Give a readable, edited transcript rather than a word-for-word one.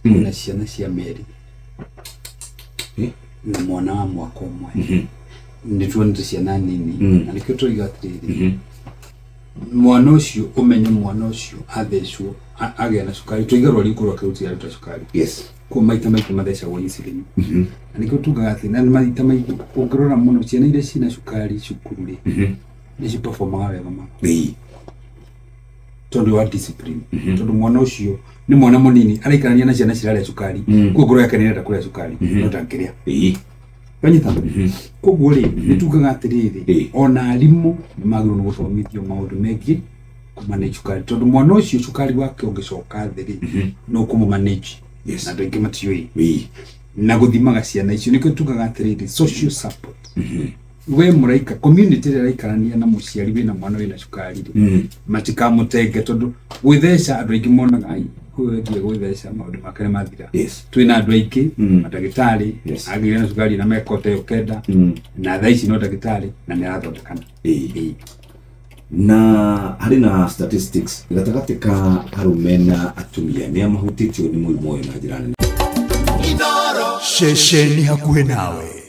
na ciana cia meri na mwana wa mwaka umwe ndi tuonete ciana nini na nikio tũiga atĩrĩrĩ mwana ũcio ũmenye mwana ũcio athecwo agĩa na cukari tũiga rwari kũrwa kĩruti ya cukari kwa maita maingĩ mathecagwo insulin na nikio tugaga atĩ na maita maingĩ ũngĩrora mũno ciana iria cina cukari cukuru rĩ nĩ ciperformaga wega mũno tondu wa discipline tondu mwana ũcio ni mwana mũnini araikarania na ciana cirarĩa cukari kwa ngoro yake nĩrenda kũrĩa cukari no ndangĩrĩa kanyita koguo rĩ nĩtugaga atĩrĩrĩ ona arimũ nĩmagĩrĩirwo nĩ gũthomithio maũndũ megiĩ kũmanage cukari tondu mwana ũcio cukari wake ũngĩcoka thĩ rĩ no kũmũmanage na andũ aingĩ matiũĩ na gũthimaga ciana icio nĩkĩo tugaga atĩrĩrĩ social support we mũraika community ĩrĩa ĩraikarania na mũciari wĩna mwana wĩna cukari rĩ matikamũtenge tondu gwĩtheca andũ aingĩ monaga kwĩgie gwĩtheca maũndũ make mathira twĩna andũ aingĩ mandagĩtarĩ agĩrĩ na cukari na mekota yo kenda na thaa ici no ndagĩtarĩ na nĩ arathondekana na harĩ na statistics gatagatĩ ka arũme na atumia nĩ mahutĩtio nĩ mũrimũ ũyũ na njĩra nene. Shesheni hakuhĩ nawe.